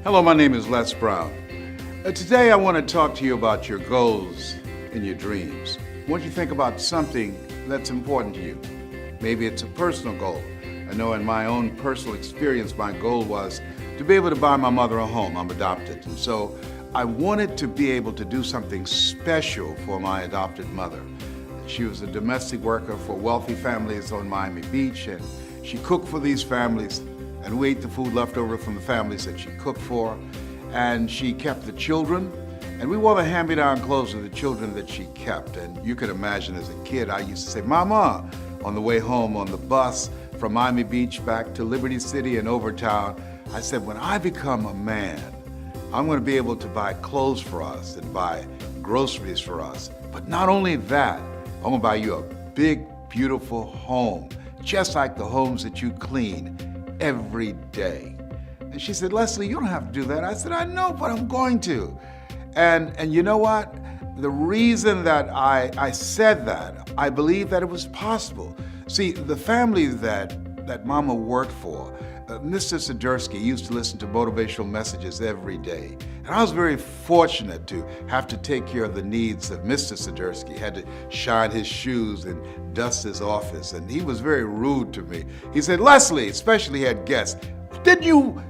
Hello, my name is Les Brown. Today I want to talk to you about your goals and your dreams. I want you to think about something that's important to you. Maybe it's a personal goal. I know in my own personal experience, my goal was to be able to buy my mother a home. I'm adopted. And so I wanted to be able to do something special for my adopted mother. She was a domestic worker for wealthy families on Miami Beach, and she cooked for these families, and we ate the food left over from the families that she cooked for. And she kept the children, and we wore the hand-me-down clothes of the children that she kept. And you can imagine as a kid, I used to say, "Mama," on the way home on the bus from Miami Beach back to Liberty City and Overtown. I said, when I become a man, I'm going to be able to buy clothes for us and buy groceries for us. But not only that, I'm going to buy you a big, beautiful home, just like the homes that you clean every day. And she said, "Leslie, you don't have to do that." I said, "I know, but I'm going to." And you know what? The reason that I said that, I believe that it was possible. See, the family that Mama worked for, Mr. Sidursky used to listen to motivational messages every day. And I was very fortunate to have to take care of the needs of Mr. Sidursky. Had to shine his shoes and dust his office. And he was very rude to me. He said, "Leslie," especially had guests, "did you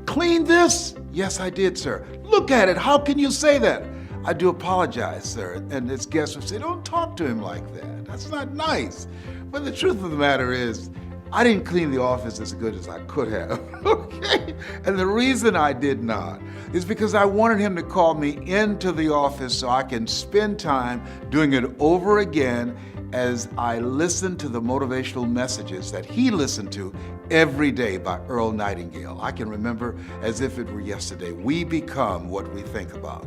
clean this?" "Yes, I did, sir." "Look at it. How can you say that?" "I do apologize, sir." And his guests would say, "Don't talk to him like that. That's not nice." But the truth of the matter is, I didn't clean the office as good as I could have, okay? And the reason I did not is because I wanted him to call me into the office so I can spend time doing it over again as I listened to the motivational messages that he listened to every day by Earl Nightingale. I can remember as if it were yesterday. We become what we think about.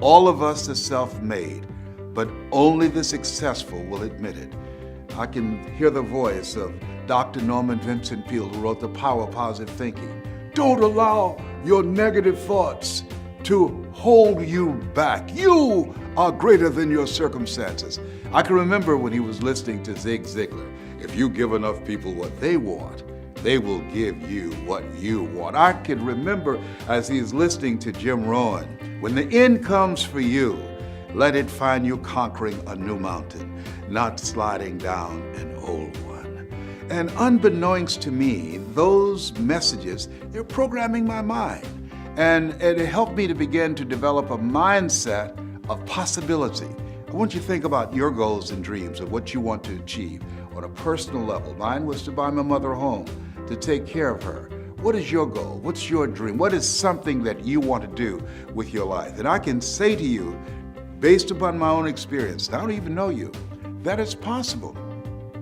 All of us are self-made, but only the successful will admit it. I can hear the voice of Dr. Norman Vincent Peale, who wrote The Power of Positive Thinking. Don't allow your negative thoughts to hold you back. You are greater than your circumstances. I can remember when he was listening to Zig Ziglar. If you give enough people what they want, they will give you what you want. I can remember as he's listening to Jim Rohn, when the end comes for you, let it find you conquering a new mountain, not sliding down an old one. And unbeknownst to me, those messages, they're programming my mind. And it helped me to begin to develop a mindset of possibility. I want you to think about your goals and dreams of what you want to achieve on a personal level. Mine was to buy my mother a home, to take care of her. What is your goal? What's your dream? What is something that you want to do with your life? And I can say to you, based upon my own experience, I don't even know you, that it's possible.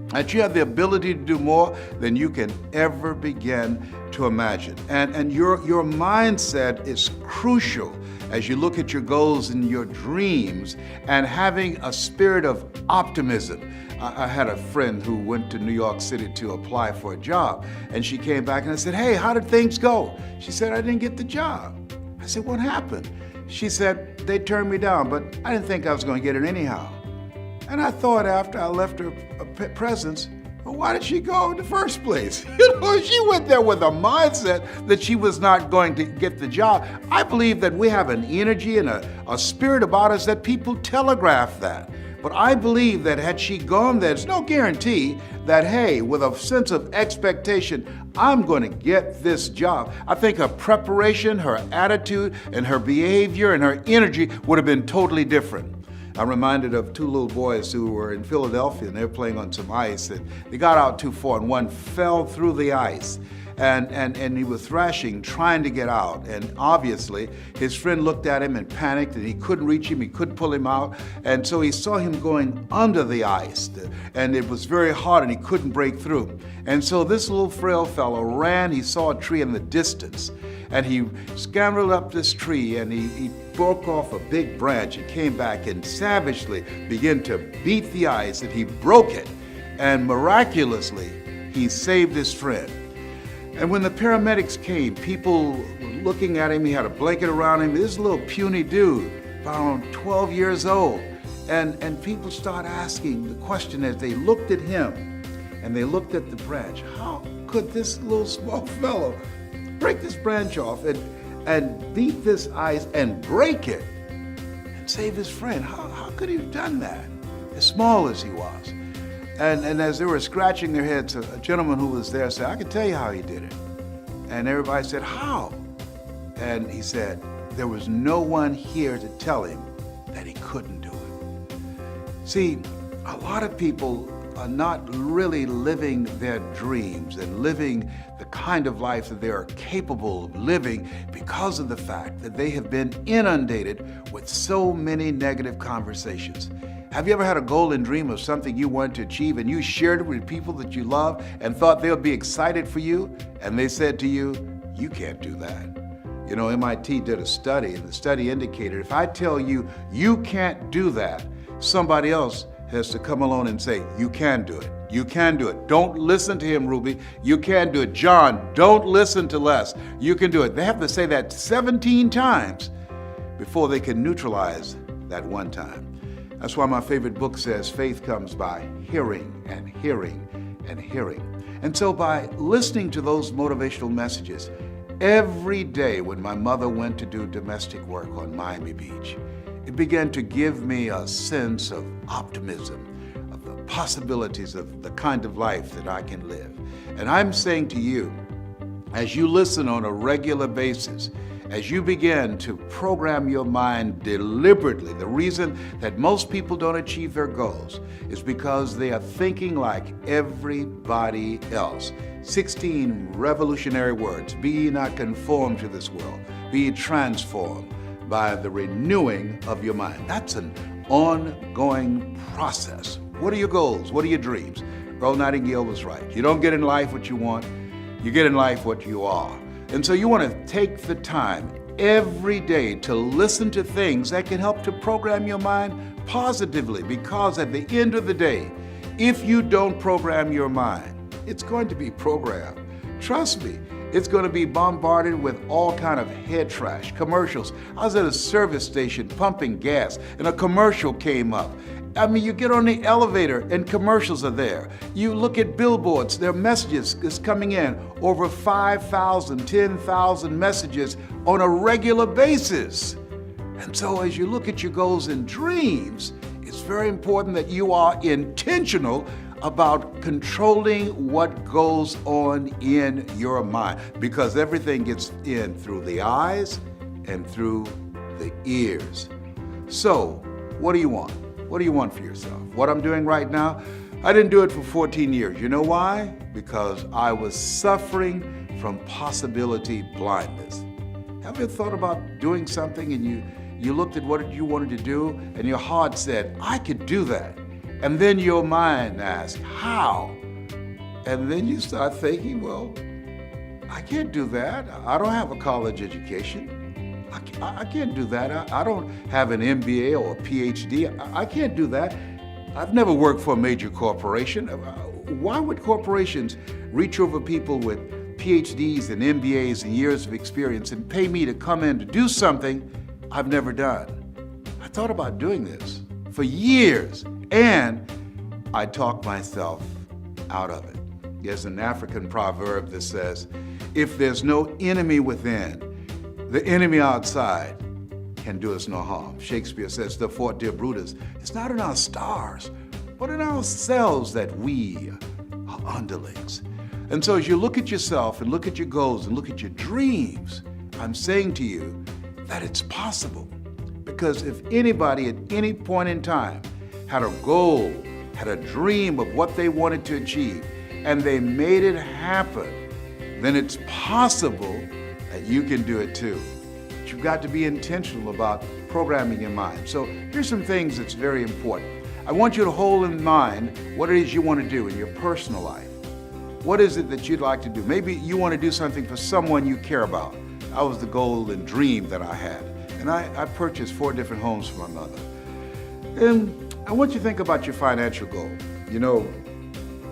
That you have the ability to do more than you can ever begin to imagine. And your mindset is crucial as you look at your goals and your dreams and having a spirit of optimism. I had a friend who went to New York City to apply for a job, and she came back and I said, "Hey, how did things go?" She said, "I didn't get the job." I said, "What happened?" She said, "They turned me down, but I didn't think I was going to get it anyhow." And I thought after I left her presence, well, why did she go in the first place? She went there with a mindset that she was not going to get the job. I believe that we have an energy and a spirit about us that people telegraph that. But I believe that had she gone there, there's no guarantee that, hey, with a sense of expectation, I'm going to get this job. I think her preparation, her attitude, and her behavior and her energy would have been totally different. I'm reminded of two little boys who were in Philadelphia and they were playing on some ice, and they got out too far and one fell through the ice. And he was thrashing, trying to get out. And obviously, his friend looked at him and panicked, and he couldn't reach him, he couldn't pull him out. And so he saw him going under the ice, and it was very hard, and he couldn't break through. And so this little frail fellow ran, he saw a tree in the distance, and he scrambled up this tree, and he broke off a big branch and came back and savagely began to beat the ice, and he broke it. And miraculously, he saved his friend. And when the paramedics came, people were looking at him. He had a blanket around him. This little puny dude, around 12 years old. And people start asking the question as they looked at him and they looked at the branch, how could this little small fellow break this branch off and beat this ice and break it and save his friend. How could he have done that, as small as he was? And as they were scratching their heads, a gentleman who was there said, I can tell you how he did it. And everybody said, how? And he said, there was no one here to tell him that he couldn't do it. See, a lot of people are not really living their dreams and living the kind of life that they are capable of living because of the fact that they have been inundated with so many negative conversations. Have you ever had a goal and dream of something you wanted to achieve and you shared it with people that you love and thought they would be excited for you, and they said to you, you can't do that? You know, MIT did a study, and the study indicated if I tell you you can't do that, somebody else has to come along and say, you can do it. You can do it. Don't listen to him, Ruby. You can do it. John, don't listen to Les. You can do it. They have to say that 17 times before they can neutralize that one time. That's why my favorite book says faith comes by hearing and hearing and hearing. And so by listening to those motivational messages every day when my mother went to do domestic work on Miami Beach, it began to give me a sense of optimism, of the possibilities of the kind of life that I can live. And I'm saying to you, as you listen on a regular basis, as you begin to program your mind deliberately, the reason that most people don't achieve their goals is because they are thinking like everybody else. 16 revolutionary words. Be ye not conformed to this world. Be ye transformed by the renewing of your mind. That's an ongoing process. What are your goals? What are your dreams? Earl Nightingale was right. You don't get in life what you want. You get in life what you are. And so you want to take the time every day to listen to things that can help to program your mind positively, because at the end of the day, if you don't program your mind, it's going to be programmed. Trust me, it's going to be bombarded with all kind of head trash, commercials. I was at a service station pumping gas and a commercial came up. I mean, you get on the elevator and commercials are there. You look at billboards, their messages is coming in, over 5,000, 10,000 messages on a regular basis. And so as you look at your goals and dreams, it's very important that you are intentional about controlling what goes on in your mind, because everything gets in through the eyes and through the ears. So, what do you want? What do you want for yourself? What I'm doing right now, I didn't do it for 14 years. You know why? Because I was suffering from possibility blindness. Have you thought about doing something and you looked at what you wanted to do and your heart said, I could do that. And then your mind asked, how? And then you start thinking, well, I can't do that. I don't have a college education. I can't do that. I don't have an MBA or a PhD. I can't do that. I've never worked for a major corporation. Why would corporations reach over people with PhDs and MBAs and years of experience and pay me to come in to do something I've never done? I thought about doing this for years, and I talked myself out of it. There's an African proverb that says, if there's no enemy within, the enemy outside can do us no harm. Shakespeare says, therefore, dear Brutus, it's not in our stars, but in ourselves that we are underlings. And so as you look at yourself and look at your goals and look at your dreams, I'm saying to you that it's possible. Because if anybody at any point in time had a goal, had a dream of what they wanted to achieve, and they made it happen, then it's possible that you can do it too. But you've got to be intentional about programming your mind. So here's some things that's very important. I want you to hold in mind what it is you want to do in your personal life. What is it that you'd like to do? Maybe you want to do something for someone you care about. That was the goal and dream that I had. And I purchased 4 different homes for my mother. And I want you to think about your financial goal. You know,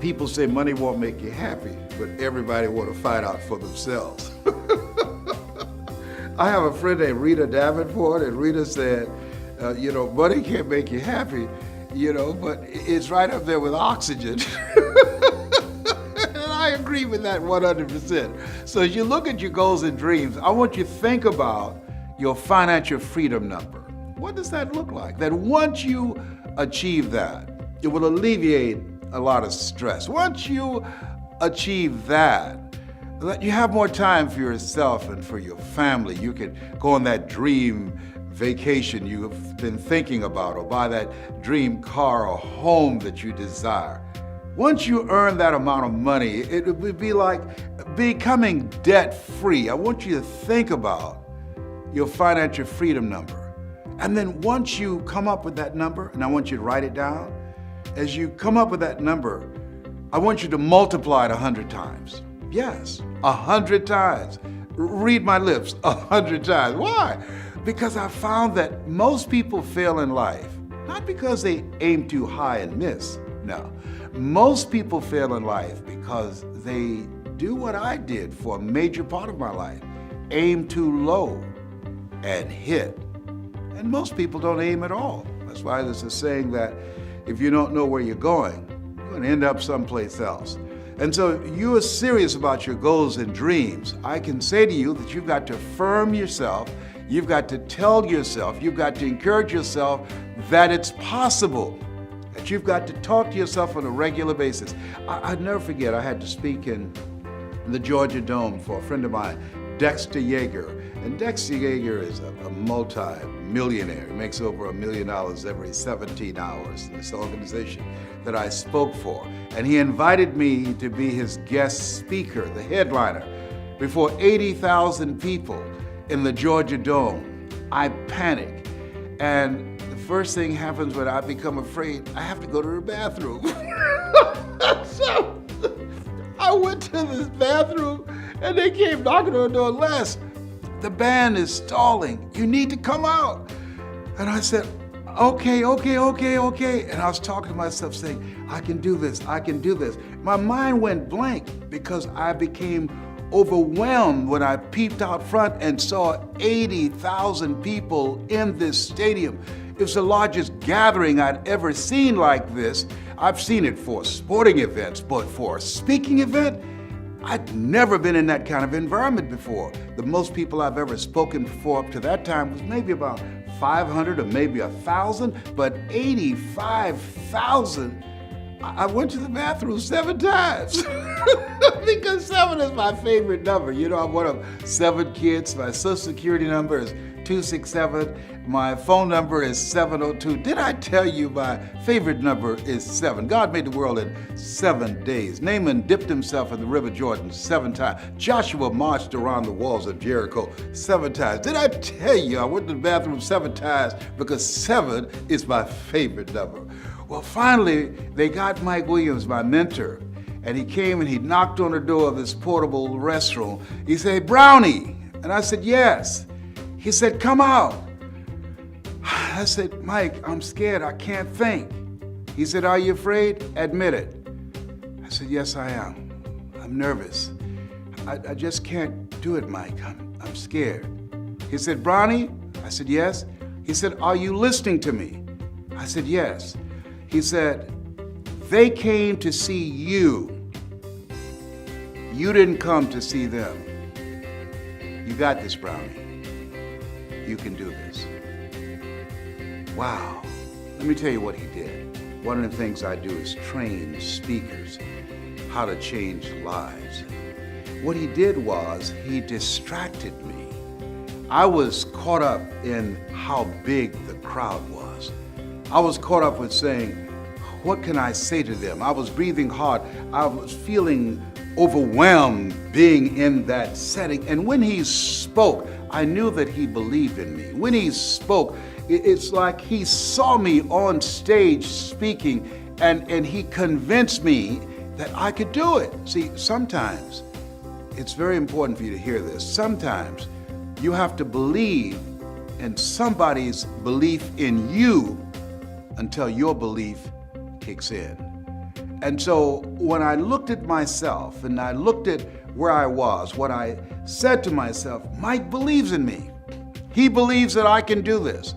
people say money won't make you happy, but everybody want to find out for themselves. I have a friend named Rita Davenport, and Rita said, money can't make you happy, but it's right up there with oxygen. And I agree. agree with that 100%. So as you look at your goals and dreams, I want you to think about your financial freedom number. What does that look like? That once you achieve that, it will alleviate a lot of stress. Once you achieve that you have more time for yourself and for your family. You can go on that dream vacation you've been thinking about, or buy that dream car or home that you desire. Once you earn that amount of money, it would be like becoming debt-free. I want you to think about your financial freedom number. And then once you come up with that number, and I want you to write it down, as you come up with that number, I want you to multiply it 100 times. Yes, 100 times. Read my lips, 100 times. Why? Because I found that most people fail in life, not because they aim too high and miss. No, most people fail in life because they do what I did for a major part of my life. Aim too low and hit. And most people don't aim at all. That's why there's a saying that if you don't know where you're going to end up someplace else. And so you are serious about your goals and dreams. I can say to you that you've got to affirm yourself, you've got to tell yourself, you've got to encourage yourself that it's possible, that you've got to talk to yourself on a regular basis. I'd never forget, I had to speak in the Georgia Dome for a friend of mine, Dexter Yeager. And Dexter Yeager is a multi-millionaire. He makes over $1 million every 17 hours in this organization that I spoke for. And he invited me to be his guest speaker, the headliner, before 80,000 people in the Georgia Dome. I panic. And the first thing happens when I become afraid, I have to go to the bathroom. So I went to this bathroom and they came knocking on the door. Les, the band is stalling. You need to come out. And I said, okay. And I was talking to myself saying, I can do this. My mind went blank because I became overwhelmed when I peeped out front and saw 80,000 people in this stadium. It was the largest gathering I'd ever seen like this. I've seen it for sporting events, but for a speaking event, I'd never been in that kind of environment before. The most people I've ever spoken before up to that time was maybe about 500 or maybe 1,000, but 85,000. I went to the bathroom 7 times because 7 is my favorite number. You know, I'm one of 7 kids. My social security number is 267. My phone number is 702. Did I tell you my favorite number is 7? God made the world in 7 days. Naaman dipped himself in the river Jordan 7 times. Joshua marched around the walls of Jericho 7 times. Did I tell you I went to the bathroom 7 times because 7 is my favorite number? Well, finally, they got Mike Williams, my mentor, and he came and he knocked on the door of this portable restroom. He said, Brownie. And I said, yes. He said, come out. I said, Mike, I'm scared. I can't think. He said, are you afraid? Admit it. I said, yes, I am. I'm nervous. I just can't do it, Mike. I'm scared. He said, Brownie? I said, yes. He said, are you listening to me? I said, yes. He said, they came to see you. You didn't come to see them. You got this, Brownie. You can do this. Wow. Let me tell you what he did. One of the things I do is train speakers how to change lives. What he did was he distracted me. I was caught up in how big the crowd was. I was caught up with saying, what can I say to them? I was breathing hard. I was feeling overwhelmed being in that setting. And when he spoke, I knew that he believed in me. When he spoke, it's like he saw me on stage speaking, and he convinced me that I could do it. See, sometimes it's very important for you to hear this. Sometimes you have to believe in somebody's belief in you until your belief kicks in. And so when I looked at myself and I looked at where I was, what I said to myself, Mike believes in me. He believes that I can do this.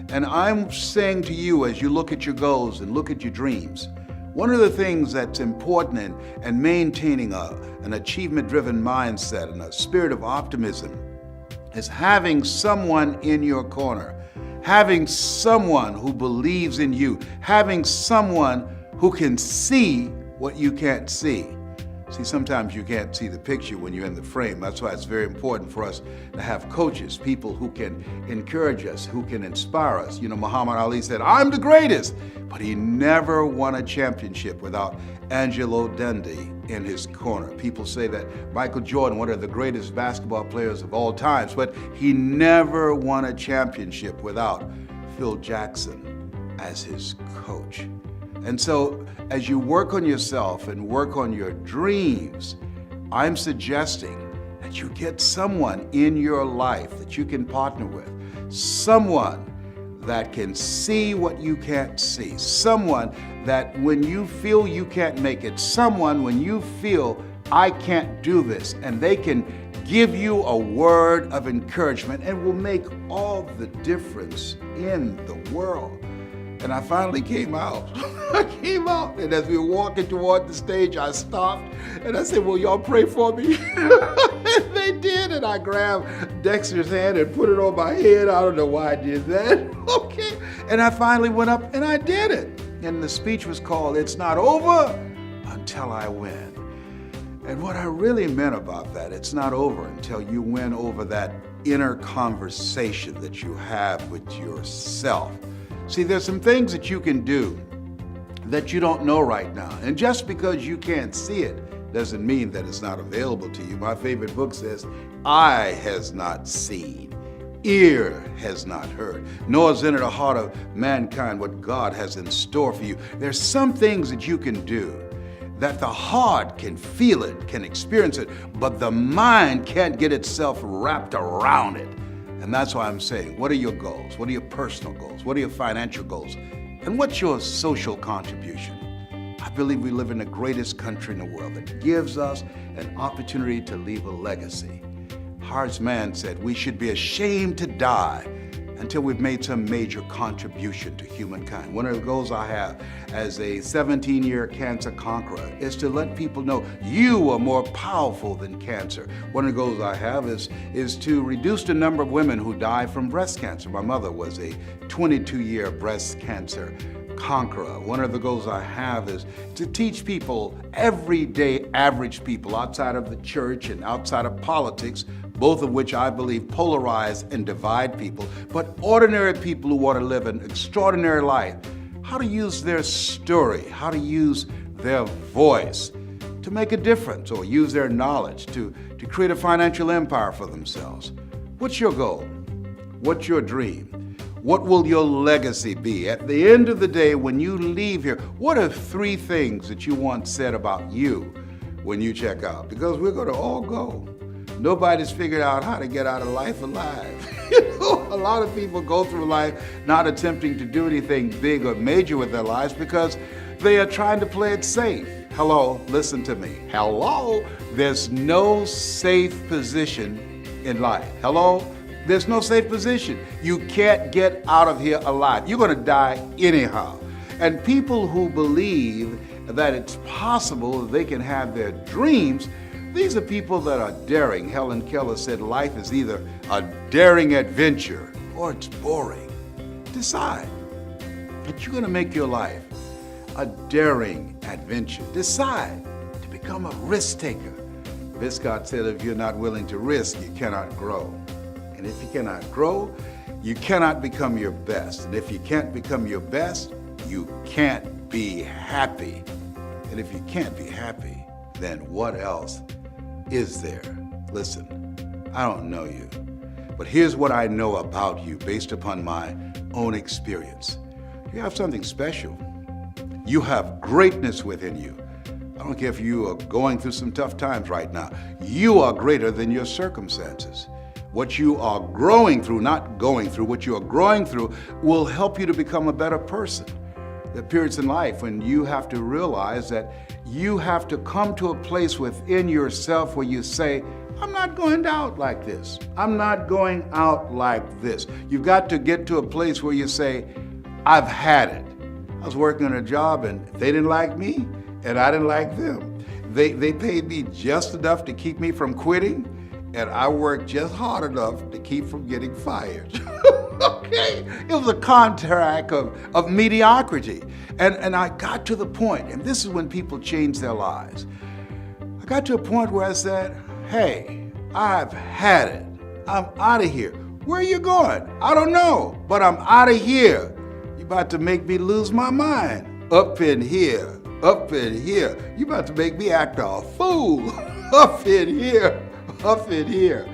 And I'm saying to you, as you look at your goals and look at your dreams, One of the things that's important in maintaining an achievement-driven mindset and a spirit of optimism is having someone in your corner, having someone who believes in you, having someone who can see what you can't see. See, sometimes you can't see the picture when you're in the frame. That's why it's very important for us to have coaches, people who can encourage us, who can inspire us. You know, Muhammad Ali said, "I'm the greatest," but he never won a championship without Angelo Dundee in his corner. People say that Michael Jordan, one of the greatest basketball players of all times, but he never won a championship without Phil Jackson as his coach. And so, as you work on yourself and work on your dreams, I'm suggesting that you get someone in your life that you can partner with, someone that can see what you can't see, someone that when you feel you can't make it, someone when you feel I can't do this, and they can give you a word of encouragement and will make all the difference in the world. And I finally came out. I came out, and as we were walking toward the stage, I stopped, and I said, "Will y'all pray for me?" And they did, and I grabbed Dexter's hand and put it on my head. I don't know why I did that. Okay. And I finally went up, and I did it. And the speech was called, "It's Not Over Until I Win." And what I really meant about that, it's not over until you win over that inner conversation that you have with yourself. See, there's some things that you can do that you don't know right now. And just because you can't see it doesn't mean that it's not available to you. My favorite book says, "Eye has not seen, ear has not heard, nor has entered the heart of mankind what God has in store for you." There's some things that you can do that the heart can feel it, can experience it, but the mind can't get itself wrapped around it. And that's why I'm saying, what are your goals? What are your personal goals? What are your financial goals? And what's your social contribution? I believe we live in the greatest country in the world that gives us an opportunity to leave a legacy. Hart's man said we should be ashamed to die until we've made some major contribution to humankind. One of the goals I have as a 17-year cancer conqueror is to let people know you are more powerful than cancer. One of the goals I have is to reduce the number of women who die from breast cancer. My mother was a 22-year breast cancer conqueror. One of the goals I have is to teach people, everyday average people outside of the church and outside of politics, both of which I believe polarize and divide people, but ordinary people who want to live an extraordinary life, how to use their story, how to use their voice to make a difference, or use their knowledge to create a financial empire for themselves. What's your goal? What's your dream? What will your legacy be? At the end of the day, when you leave here, what are 3 things that you want said about you when you check out? Because we're going to all go. Nobody's figured out how to get out of life alive. A lot of people go through life not attempting to do anything big or major with their lives because they are trying to play it safe. Hello, listen to me. Hello, there's no safe position in life. Hello? There's no safe position. You can't get out of here alive. You're going to die anyhow. And people who believe that it's possible they can have their dreams, these are people that are daring. Helen Keller said life is either a daring adventure or it's boring. Decide that you're going to make your life a daring adventure. Decide to become a risk taker. Viscott said if you're not willing to risk, you cannot grow. And if you cannot grow, you cannot become your best. And if you can't become your best, you can't be happy. And if you can't be happy, then what else is there? Listen, I don't know you, but here's what I know about you based upon my own experience. You have something special. You have greatness within you. I don't care if you are going through some tough times right now. You are greater than your circumstances. What you are growing through, not going through, what you are growing through will help you to become a better person. There are periods in life when you have to realize that you have to come to a place within yourself where you say, I'm not going out like this. I'm not going out like this. You've got to get to a place where you say, I've had it. I was working on a job and they didn't like me and I didn't like them. They paid me just enough to keep me from quitting, and I worked just hard enough to keep from getting fired. Okay? It was a contract of mediocrity. And I got to the point, and this is when people change their lives. I got to a point where I said, hey, I've had it. I'm out of here. Where are you going? I don't know, but I'm out of here. You're about to make me lose my mind. Up in here, up in here. You're about to make me act a fool. Up in here, up in here.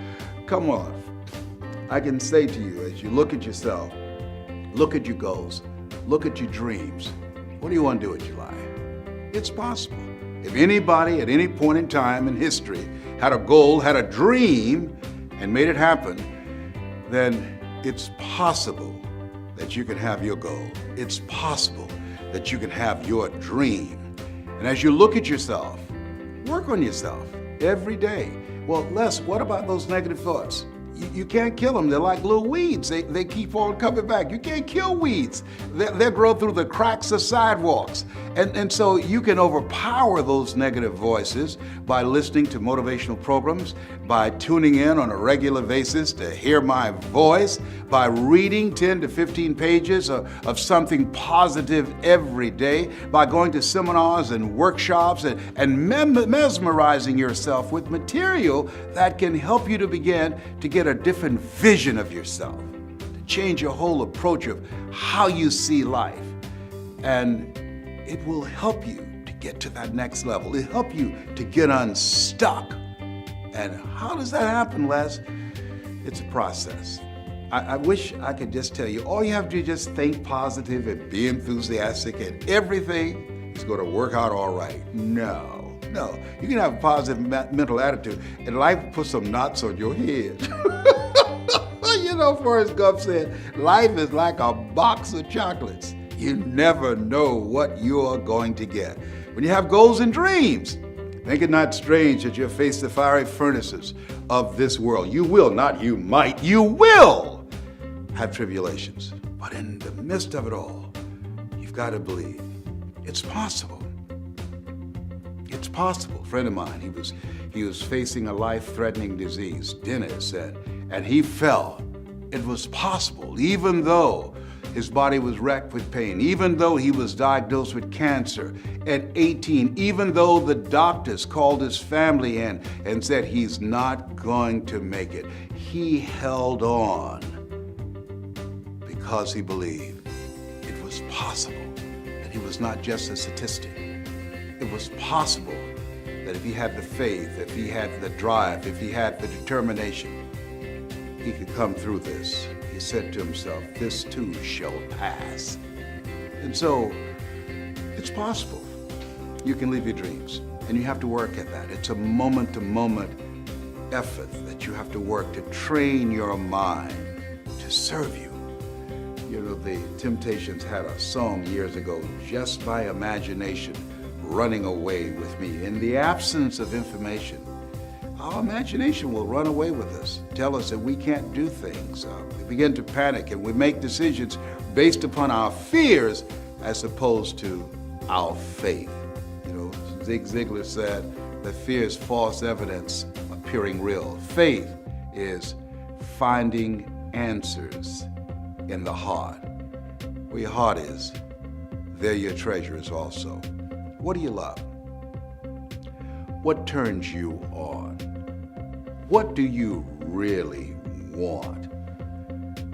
Come on. I can say to you, as you look at yourself, look at your goals, look at your dreams, what do you want to do with your life? It's possible. If anybody at any point in time in history had a goal, had a dream, and made it happen, then it's possible that you can have your goal. It's possible that you can have your dream. And as you look at yourself, work on yourself every day. Well, Les, what about those negative thoughts? You can't kill them. They're like little weeds. They keep on coming back. You can't kill weeds. They grow through the cracks of sidewalks. And so you can overpower those negative voices by listening to motivational programs, by tuning in on a regular basis to hear my voice, by reading 10 to 15 pages of something positive every day, by going to seminars and workshops and mesmerizing yourself with material that can help you to begin to get a different vision of yourself, to change your whole approach of how you see life. And it will help you to get to that next level. It'll help you to get unstuck. And how does that happen, Les? It's a process. I wish I could just tell you, all you have to do is just think positive and be enthusiastic and everything is going to work out all right. No. You can have a positive mental attitude and life will put some knots on your head. You know, Forrest Gump said, life is like a box of chocolates. You never know what you're going to get. When you have goals and dreams, think it not strange that you'll face the fiery furnaces of this world. You will, not you might, you will have tribulations. But in the midst of it all, you've got to believe it's possible. It's possible. A friend of mine, he was facing a life-threatening disease, Dennis, and he felt it was possible, even though his body was racked with pain, even though he was diagnosed with cancer at 18, even though the doctors called his family in and said he's not going to make it. He held on because he believed it was possible, that he was not just a statistic. It was possible that if he had the faith, if he had the drive, if he had the determination, he could come through this. He said to himself, this too shall pass. And so, it's possible. You can live your dreams, and you have to work at that. It's a moment-to-moment effort that you have to work to train your mind to serve you. You know, the Temptations had a song years ago, Just by Imagination, running away with me. In the absence of information, our imagination will run away with us, tell us that we can't do things. We begin to panic and we make decisions based upon our fears as opposed to our faith. You know, Zig Ziglar said that fear is false evidence appearing real. Faith is finding answers in the heart. Where your heart is, there your treasure is also. What do you love? What turns you on? What do you really want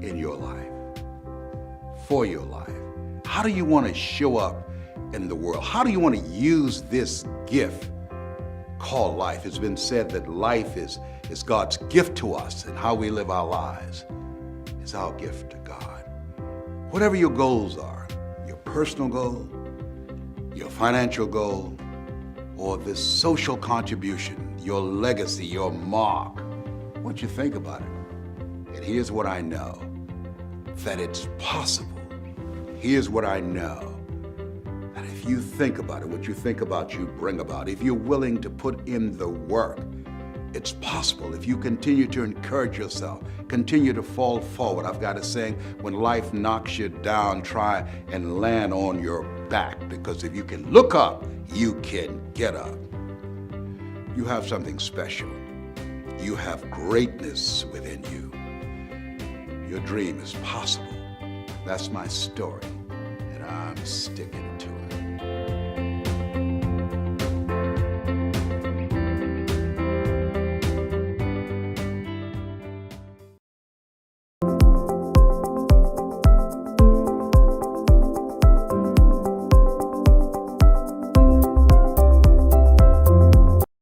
in your life, for your life? How do you want to show up in the world? How do you want to use this gift called life? It's been said that life is God's gift to us, and how we live our lives is our gift to God. Whatever your goals are, your personal goal, your financial goal, or this social contribution, your legacy, your mark, what you think about it. And here's what I know, that it's possible. Here's what I know, that if you think about it, what you think about, you bring about. If you're willing to put in the work, It's possible if you continue to encourage yourself, continue to fall forward. I've got a saying, when life knocks you down, try and land on your back, because if you can look up, you can get up. You have something special. You have greatness within you. Your dream is possible. That's my story, and I'm sticking to it.